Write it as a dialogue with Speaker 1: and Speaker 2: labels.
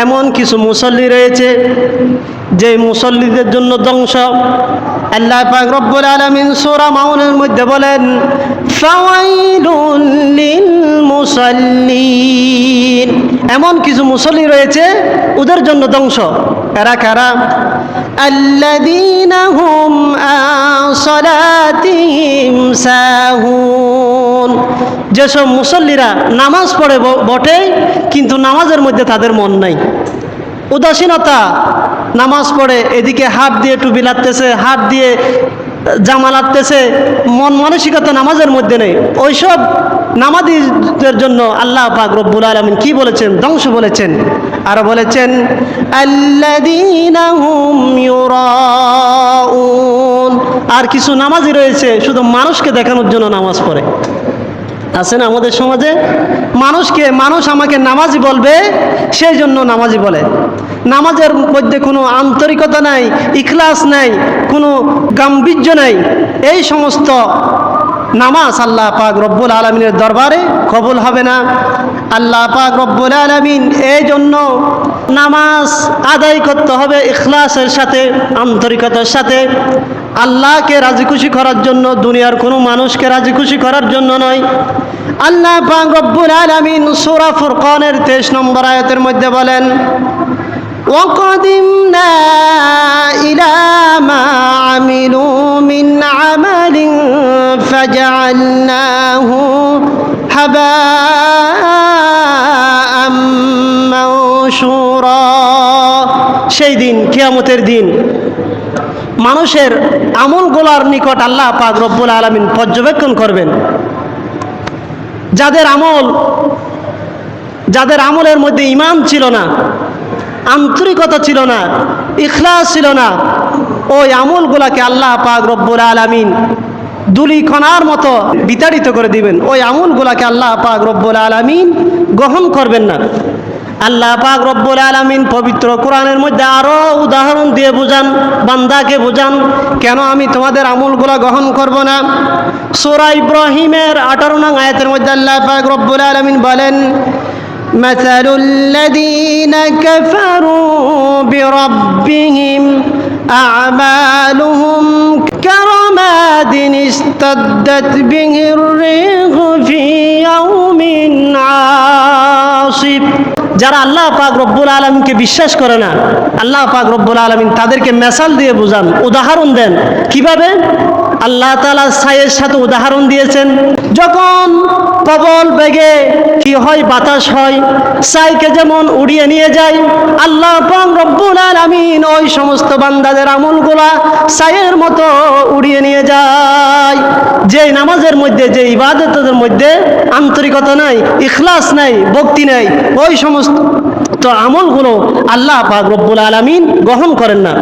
Speaker 1: এমন কিছু মুসল্লি রয়েছে যে মুসল্লিদের জন্য ধ্বংস। আল্লাহ পাক রব্বুল আলামিন সূরা মাউনের মধ্যে বলেন, ফাওয়াইলুল লিল মুসাল্লিন, এমন কিছু মুসল্লি রয়েছে ওদের জন্য ধ্বংস। এরা কারা? আল্লাযীনা হুম আন সালাতিহিম সাহুন, যেসব মুসল্লিরা নামাজ পড়ে বটে কিন্তু নামাজের মধ্যে তাদের মন নাই, উদাসীনতা। নামাজ পড়ে এদিকে হাত দিয়ে টুপি লাগতেছে, হাত দিয়ে জামা লাগতেছে, মন মানসিকতা নামাজের মধ্যে নেই। ওইসব নামাজীদের জন্য আল্লাহ পাক রব্বুল আলামিন কি বলেছেন? ধ্বংস বলেছেন। আর বলেছেন আল্লাযীনা হুম ইউরাউন, আর কিছু নামাজি রয়েছে শুধু মানুষকে দেখানোর জন্য নামাজ পড়ে। আছে না আমাদের সমাজে? মানুষ আমাকে নামাজি বলবে সেই জন্য নামাজি বলে। নামাজের মধ্যে কোনো আন্তরিকতা নাই, ইখলাস নাই, কোনো গাম্ভীর্য নাই। এই সমস্ত নামাজ আল্লাহ পাক রব্বুল আলামিনের দরবারে কবুল হবে না। আল্লাহ পাক রব্বুল আলামিন এই জন্য নামাজ আদায় করতে হবে ইখলাসের সাথে, আন্তরিকতার সাথে, আল্লাহকে রাজি খুশি করার জন্য, দুনিয়ার কোনো মানুষকে রাজি খুশি করার জন্য নয়। আল্লাহ পাক রব্বুল আলামিন সূরা ফুরকানের 23 নম্বর আয়াতের মধ্যে বলেন, وَقَدِمْنَا إِلَى مَا عَمِلُوا مِنْ عَمَلٍ فَجَعَلْنَاهُ هَبَاءً مَنْثُورًا। সেই দিন, কিয়ামতের দিন, মানুষের আমলগুলোর নিকট আল্লাহ পাক রব্বুল আলামিন পর্যবেক্ষণ করবেন। যাদের আমলের মধ্যে ঈমান ছিল না, আন্তরিকতা ছিল না, ইখলাস ছিল না, ওই আমলগুলাকে আল্লাহ পাক রব্বুল আলামিন ধূলিকণার মতো বিতাড়িত করে দিবেন। ওই আমলগুলাকে আল্লাহ পাক রব্বুল আলামিন গ্রহণ করবেন না। আল্লাহ পাক রব্বুল আলামিন পবিত্র কোরআনের মধ্যে আরো উদাহরণ দিয়ে বুঝান, বান্দাকে বুঝান, কেন আমি তোমাদের আমলগুলা গ্রহণ করব না। সূরা ইব্রাহিমের 18 নং আয়াতের মধ্যে আল্লাহ পাক রব্বুল আলামিন বলেন, মাসালুল লাযীনা কাফারু বিরাব্বিহিম আ'মালুহুম কারামাদিন ইস্তাদ্দাত বিহির রিহু ফি ইয়াউমিন আসিব। যারা আল্লাহ পাক রব্বুল আলামিনকে বিশ্বাস করে না, আল্লাহ পাক রব্বুল আলামিন তাদেরকে মেসাল দিয়ে বুঝান, উদাহরণ দেন। কিভাবে? আল্লাহ তাআলা ছায়ের সাথে উদাহরণ দিয়েছেন। যখন প্রবল বেগে কি হয়, বাতাস হয়, ছাইকে যেমন উড়িয়ে নিয়ে যায়, আল্লাহ পাক রব্বুল আলামিন ওই সমস্ত বান্দাদের আমলগুলা ছায়ের মতো উড়িয়ে নিয়ে যায়। যে নামাজের মধ্যে, যে ইবাদতের মধ্যে আন্তরিকতা নাই, ইখলাস নাই, ভক্তি নাই, ওই সমস্ত আমলগুলো আল্লাহ পাক রব্বুল আলামিন গ্রহণ করেন না।